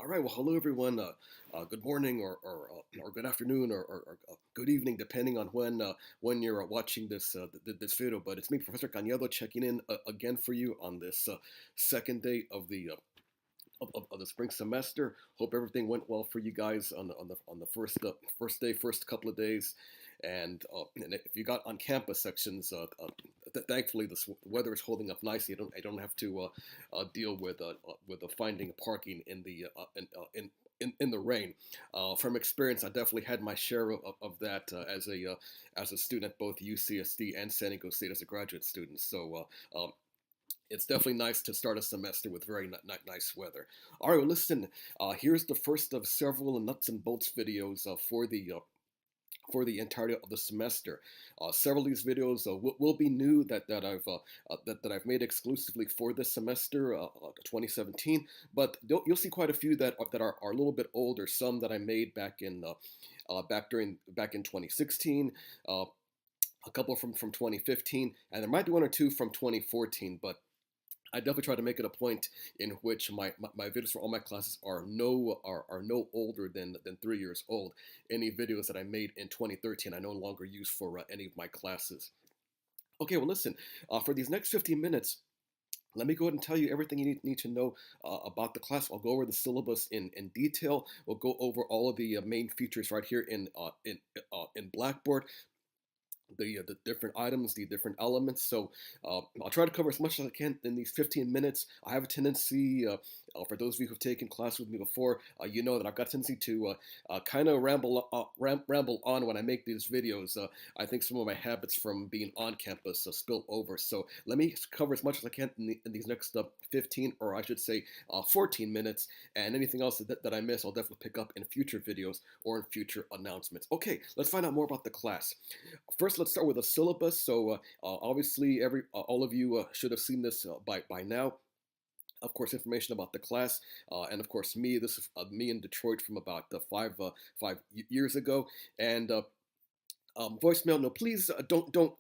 All right. Well, hello everyone. Good morning, or good afternoon, or good evening, depending on when you're watching this video. But it's me, Professor Cañedo, checking in again for you on this second day of the spring semester. Hope everything went well for you guys on the first day, first couple of days. And if you got on campus sections, thankfully the weather is holding up nicely. I don't have to deal with the finding parking in the rain. From experience, I definitely had my share of that as a student at both UCSD and San Diego State as a graduate student. So it's definitely nice to start a semester with very nice weather. All right, well, listen. Here's the first of several nuts and bolts videos for the entirety of the semester. Several of these videos will be new that I've made exclusively for this semester, 2017. But you'll see quite a few that are a little bit older. Some that I made back in 2016. A couple from 2015, and there might be one or two from 2014, but I definitely try to make it a point in which my videos for all my classes are no older than 3 years old. Any videos that I made in 2013 I no longer use for any of my classes. Okay, well listen, for these next 15 minutes, let me go ahead and tell you everything you need to know about the class. I'll go over the syllabus in detail. We'll go over all of the main features right here in Blackboard, the different items, the different elements. So I'll try to cover as much as I can in these 15 minutes. I have a tendency, for those of you who've taken class with me before, you know that I've got a tendency to kind of ramble on when I make these videos. I think some of my habits from being on campus spill over. So let me cover as much as I can in these next 15, or I should say 14 minutes, and anything else that I miss, I'll definitely pick up in future videos or in future announcements. Okay, let's find out more about the class. First, let's start with a syllabus. So obviously, all of you should have seen this by now. Of course, information about the class, and of course me. This is me in Detroit from about 5 years ago, and voicemail. No, please don't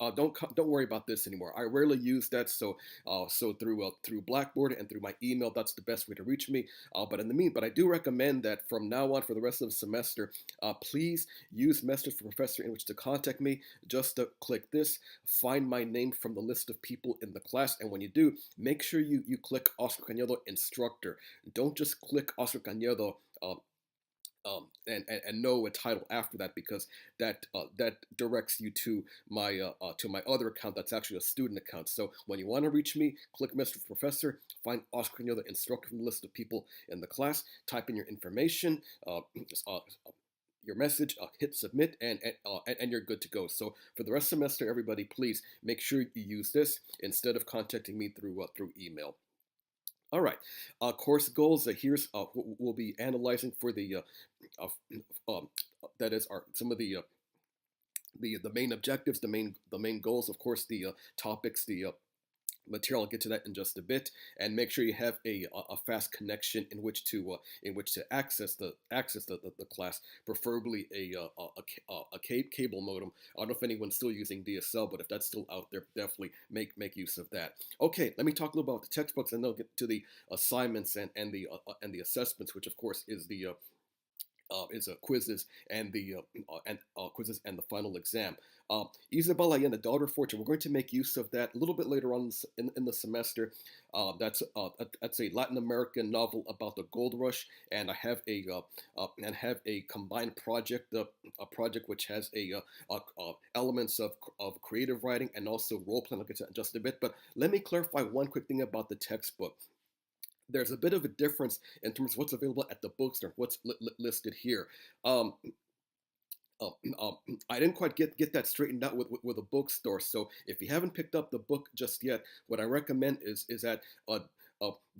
worry about this anymore. I rarely use that, so through Blackboard and through my email, that's the best way to reach me. But I do recommend that from now on for the rest of the semester, please use Message for Professor in which to contact me. Just click this, find my name from the list of people in the class, and when you do, make sure you click Oscar Cañedo Instructor. Don't just click Oscar Cañedo. And know a title after that, because that directs you to my other account that's actually a student account. So when you want to reach me, click Mr. Professor, find Oscar Cañedo, the instructor from the list of people in the class, type in your information, your message, hit submit, and you're good to go. So for the rest of the semester, everybody, please make sure you use this instead of contacting me through email. All right, course goals. Here's we'll be analyzing for uh, um, that is some of the main objectives, the main goals. Of course, the topics, the material. I'll get to that in just a bit, and make sure you have a fast connection in which to access the class, preferably a cable modem. I don't know if anyone's still using DSL, but if that's still out there, definitely make use of that. Okay, let me talk a little about the textbooks, and then I'll get to the assignments and the assessments, which of course is quizzes and the final exam. Isabella and the Daughter Fortune. We're going to make use of that a little bit later on in the semester. That's a Latin American novel about the gold rush, and I have a combined project, a project which has elements of creative writing and also role playing. I'll get to that in just a bit. But let me clarify one quick thing about the textbook. There's a bit of a difference in terms of what's available at the bookstore, what's listed here. Um, I didn't quite get that straightened out with a bookstore. So if you haven't picked up the book just yet, what I recommend is that uh,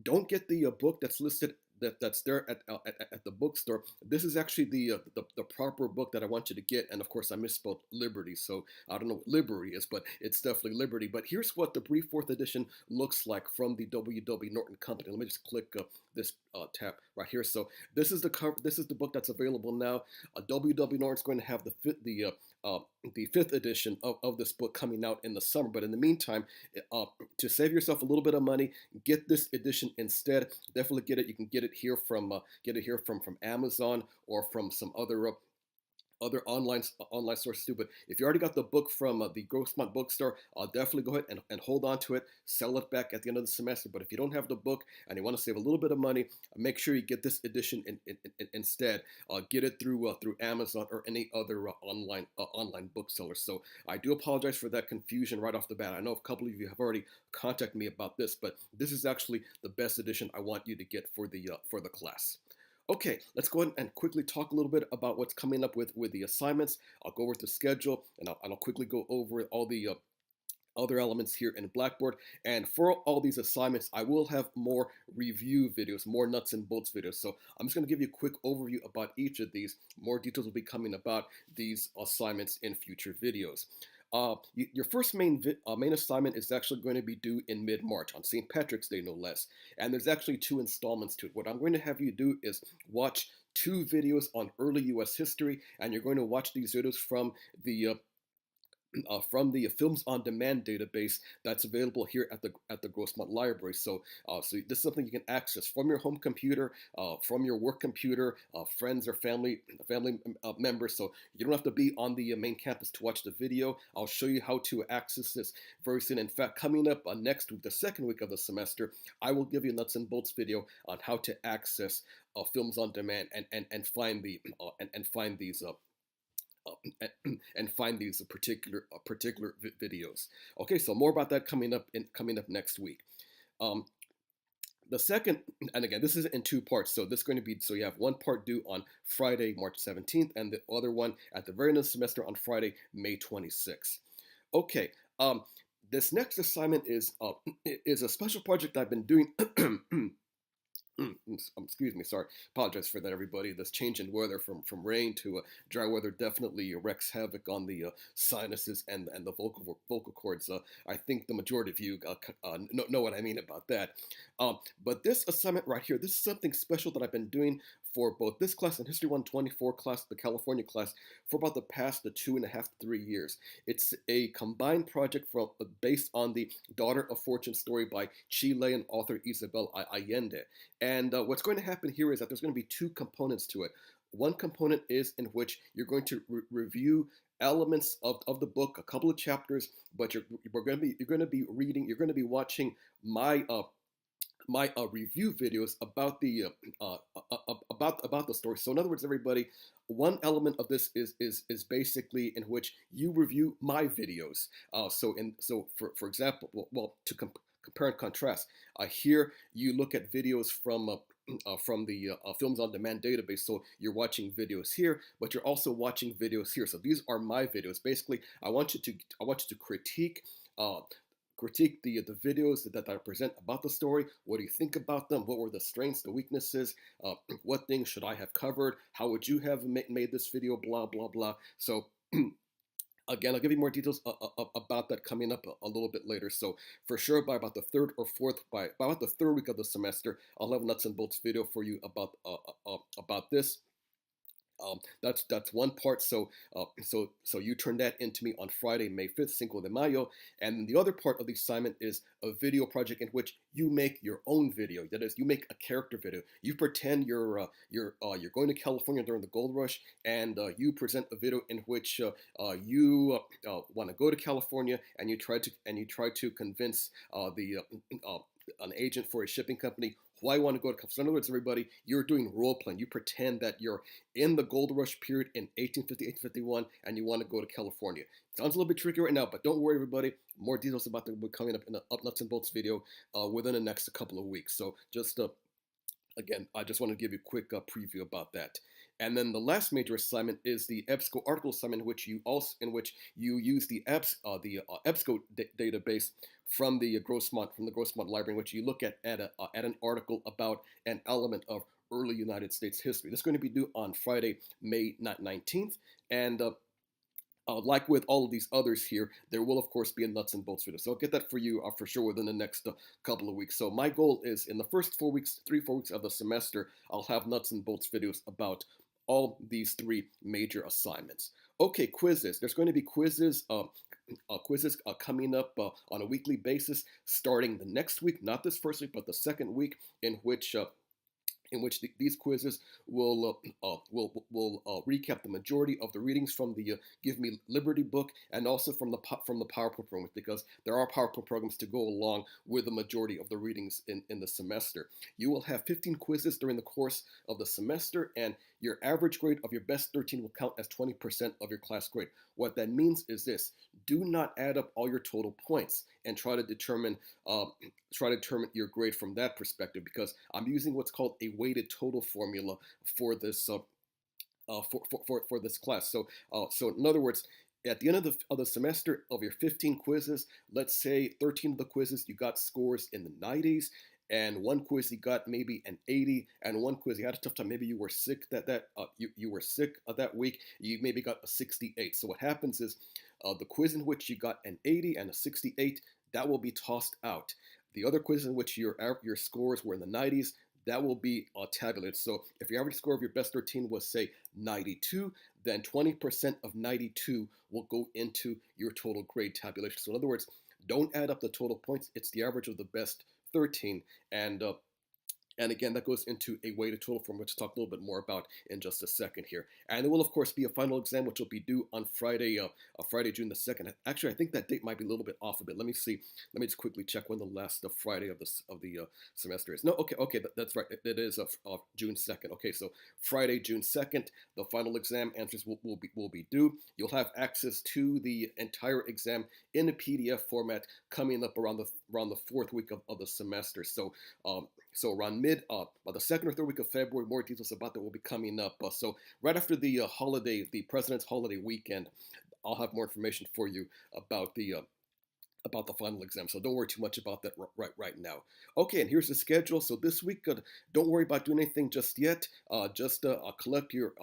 don't get the book that's listed that's there at the bookstore. This is actually the proper book that I want you to get. And of course, I misspelled Liberty, so I don't know what Liberty is, but it's definitely Liberty. But here's what the brief fourth edition looks like from the W.W. Norton Company. Let me just click tab right here. So this is the cover. This is the book that's available now. W.W. Norton's going to have the fifth edition of this book coming out in the summer. But in the meantime, to save yourself a little bit of money, get this edition instead. Definitely get it. You can get it here from Amazon or from some other online sources too. But if you already got the book from the Grossmont bookstore, definitely go ahead and hold on to it. Sell it back at the end of the semester. But if you don't have the book and you want to save a little bit of money, make sure you get this edition instead. Get it through Amazon or any other online bookseller. So I do apologize for that confusion right off the bat. I know a couple of you have already contacted me about this, but this is actually the best edition I want you to get for the class. Okay, let's go ahead and quickly talk a little bit about what's coming up with the assignments. I'll go over the schedule and I'll quickly go over all the other elements here in Blackboard. And for all these assignments, I will have more review videos, more nuts and bolts videos. So I'm just going to give you a quick overview about each of these. More details will be coming about these assignments in future videos. Your first main assignment is actually going to be due in mid-March, on St. Patrick's Day, no less. And there's actually 2 installments to it. What I'm going to have you do is watch 2 videos on early U.S. history, and you're going to watch these videos from the Films on Demand database that's available here at the Grossmont Library. So this is something you can access from your home computer, from your work computer, friends or family members. So you don't have to be on the main campus to watch the video. I'll show you how to access this very soon. In fact, coming up next week, the second week of the semester, I will give you a nuts and bolts video on how to access Films on Demand and find these. And find these particular videos. Okay, so more about that coming up next week. The second, and again, this is in 2 parts. So this is going to be, so you have one part due on Friday, March 17th, and the other one at the very end of the semester on Friday, May 26th. Okay, this next assignment is a special project I've been doing. Excuse me, sorry. Apologize for that, everybody. This change in weather from rain to dry weather definitely wreaks havoc on the sinuses and the vocal cords. I think the majority of you know what I mean about that. But this assignment right here, this is something special that I've been doing for both this class and History 124 class, the California class, for about the past 2.5 to 3 years. It's a combined project based on the Daughter of Fortune story by Chilean author Isabel Allende. And what's going to happen here is that there's going to be 2 components to it. One component is in which you're going to review elements of the book, a couple of chapters, but you're going to be watching my review videos about the about the story. So in other words, everybody, one element of this is basically in which you review my videos. So for example, well to compare and contrast, here you look at videos from the Films on Demand database. So you're watching videos here, but you're also watching videos here. So these are my videos. Basically, I want you to critique the videos that I present about the story. What do you think about them? What were the strengths, the weaknesses? What things should I have covered? How would you have made this video? Blah, blah, blah. So again, I'll give you more details about that coming up a little bit later. So for sure, by about the third week of the semester, I'll have a nuts and bolts video for you about this. That's one part. So you turn that into me on Friday, May 5th, Cinco de Mayo, and the other part of the assignment is a video project in which you make your own video. That is, you make a character video. You pretend you're going to California during the gold rush, and you present a video in which you want to go to California, and you try to convince an agent for a shipping company why you want to go to California. So in other words, everybody, you're doing role playing. You pretend that you're in the gold rush period in 1850, 1851, and you want to go to California. Sounds a little bit tricky right now, but don't worry, everybody. More details about that will be coming up in the nuts and bolts video within the next couple of weeks. So just again, I just want to give you a quick preview about that. And then the last major assignment is the EBSCO article assignment, in which you use the EBSCO database from the Grossmont Library, in which you look at an article about an element of early United States history. This is going to be due on Friday, May 19th, and Like with all of these others here, there will of course be a nuts and bolts video. So I'll get that for you for sure within the next couple of weeks. So my goal is in the first 4 weeks, 3, 4 weeks of the semester, I'll have nuts and bolts videos about all these three major assignments. Okay, quizzes. There's going to be quizzes coming up on a weekly basis starting the next week, not this first week, but the second week, in which these quizzes will recap the majority of the readings from the Give Me Liberty book and also from the PowerPoint programs, because there are PowerPoint programs to go along with the majority of the readings in the semester. You will have 15 quizzes during the course of the semester, and your average grade of your best 13 will count as 20% of your class grade. What that means is this: do not add up all your total points and try to determine your grade from that perspective, because I'm using what's called a weighted total formula for this for this class. So in other words, at the end of the semester, of your 15 quizzes, let's say 13 of the quizzes you got scores in the 90s, and one quiz you got maybe an 80, and one quiz you had a tough time. Maybe you were sick you were sick that week. You maybe got a 68. So what happens is the quiz in which you got an 80 and a 68, that will be tossed out. The other quiz in which your scores were in the 90s, that will be tabulated. So if your average score of your best 13 was, say, 92, then 20% of 92 will go into your total grade tabulation. So in other words, don't add up the total points. It's the average of the best 13. And again, that goes into a weighted total form, which I'll talk a little bit more about in just a second here. And there will, of course, be a final exam, which will be due on Friday, June the 2nd. Actually, I think that date might be a little bit off a bit. Let me see. Let me just quickly check when the last Friday of the semester is. No, okay, that's right. It is June 2nd. Okay, so Friday, June 2nd, the final exam answers will be due. You'll have access to the entire exam in a PDF format coming up around the fourth week of the semester. So around by the second or third week of February, more details about that will be coming up. So right after the President's holiday weekend, I'll have more information for you about the final exam. So don't worry too much about that right now. Okay, and here's the schedule. So this week, don't worry about doing anything just yet. Just collect your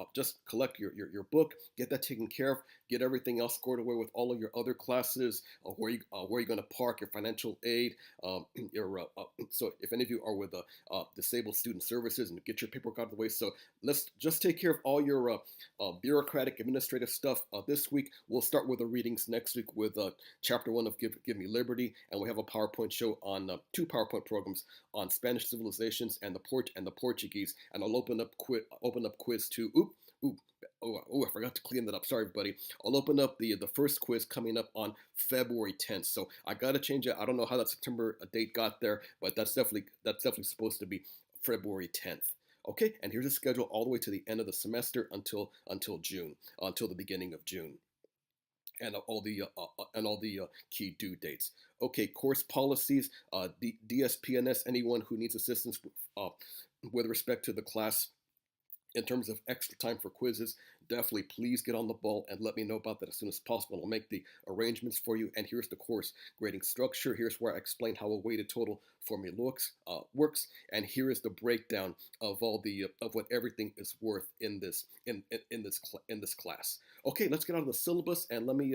book, get that taken care of, get everything else scored away with all of your other classes, where you're going to park, your financial aid, so if any of you are with disabled student services, and get your paperwork out of the way. So let's just take care of all your bureaucratic administrative stuff this week. We'll start with the readings next week with chapter 1 of Give Me Liberty, and we have a PowerPoint show on 2 PowerPoint programs on Spanish civilizations and the Portuguese. And I'll open up quiz 2. I forgot to clean that up. Sorry, buddy. I'll open up the first quiz coming up on February 10th. So I gotta change it. I don't know how that September date got there, but that's definitely supposed to be February 10th. Okay, and here's the schedule all the way to the end of the semester until June, until the beginning of June, and all the key due dates. Okay, course policies, DSPNS. Anyone who needs assistance with respect to the class in terms of extra time for quizzes, definitely please get on the ball and let me know about that as soon as possible. I'll make the arrangements for you. And here's the course grading structure. Here's where I explain how a weighted total formula works. And here is the breakdown of of what everything is worth in this class. Okay, let's get out of the syllabus, and let me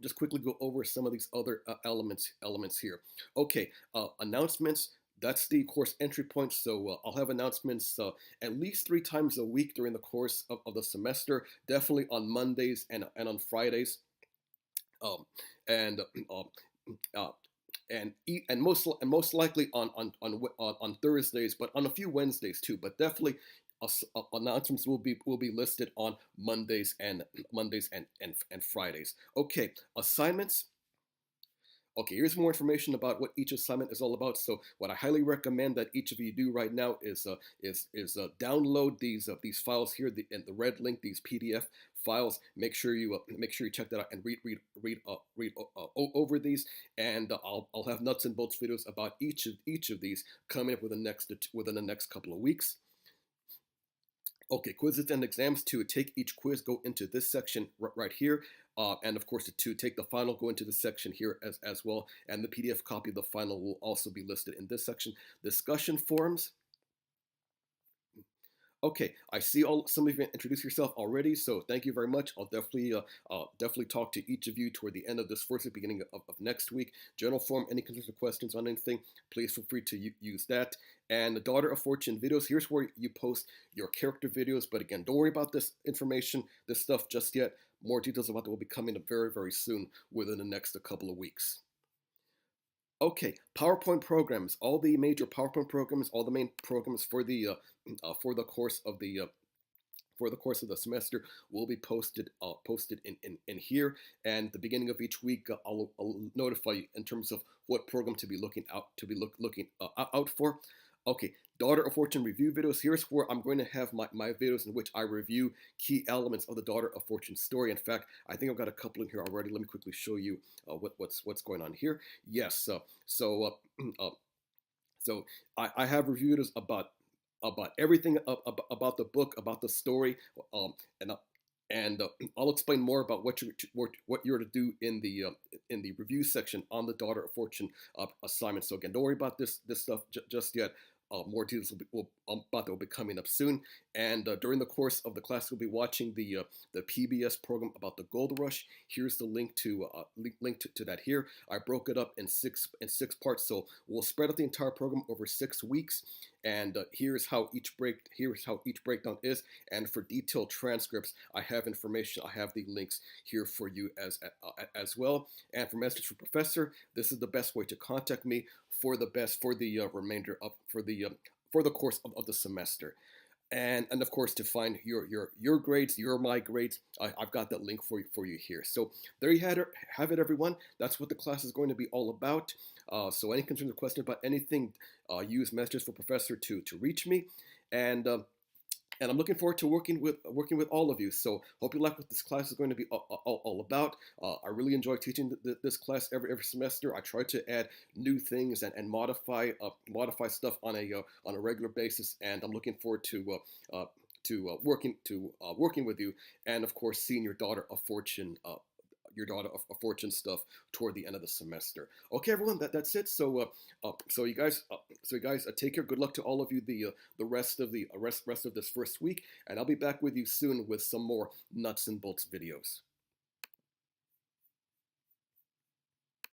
just quickly go over some of these other elements here. Okay, announcements. That's the course entry point. So I'll have announcements at least 3 times a week during the course of the semester, definitely on Mondays and on Fridays, um, and most likely on Thursdays, but on a few Wednesdays too. But definitely announcements will be listed on Mondays and Fridays. Okay, assignments. Okay, here's more information about what each assignment is all about. So, what I highly recommend that each of you do right now is download these files here, in the red link, these PDF files. Make sure you check that out and read over these. And I'll have nuts and bolts videos about each of these coming up within the next couple of weeks. Okay, quizzes and exams. To take each quiz, go into this section right here. And of course, to take the final, go into this section here as well. And the PDF copy of the final will also be listed in this section. Discussion forums. Okay, I see some of you introduce yourself already, so thank you very much. I'll definitely talk to each of you toward the end of this first week, beginning of next week. General form, any concerns or questions on anything, please feel free to use that. And the Daughter of Fortune videos, here's where you post your character videos. But again, don't worry about this information, this stuff just yet. More details about that will be coming up very, very soon within the next couple of weeks. Okay, PowerPoint programs, all the major PowerPoint programs, all the main programs for the course of the semester will be posted in here. And the beginning of each week, I'll notify you in terms of what program to be looking out for. Okay, Daughter of Fortune review videos. Here's where I'm going to have my videos in which I review key elements of the Daughter of Fortune story. In fact, I think I've got a couple in here already. Let me quickly show you what's going on here. Yes, uh, so I have reviewed about everything about the book, about the story, um, and uh, and I'll explain more about what you're to do in the review section on the Daughter of Fortune assignment. So again, don't worry about this stuff just yet. More details about that will be coming up soon. And during the course of the class, we'll be watching the PBS program about the Gold Rush. Here's the link to that here. I broke it up in six parts, so we'll spread out the entire program over 6 weeks. And here's how each breakdown is. And for detailed transcripts, I have information. I have the links here for you as well. And for message for Professor, this is the best way to contact me for the remainder of for the course of the semester. And of course, to find your grades, my grades, I've got that link for you here. So there you have it, everyone. That's what the class is going to be all about. So any concerns or questions about anything, use messages for Professor to reach me, and and I'm looking forward to working with all of you. So hope you like what this class is going to be all about. I really enjoy teaching this class every semester. I try to add new things and modify stuff on a regular basis, and I'm looking forward working with you, and of course seeing your Daughter of Fortune. Your Daughter of Fortune stuff toward the end of the semester. Okay, everyone, that's it. So you guys, take care. Good luck to all of you the rest of this first week, and I'll be back with you soon with some more nuts and bolts videos.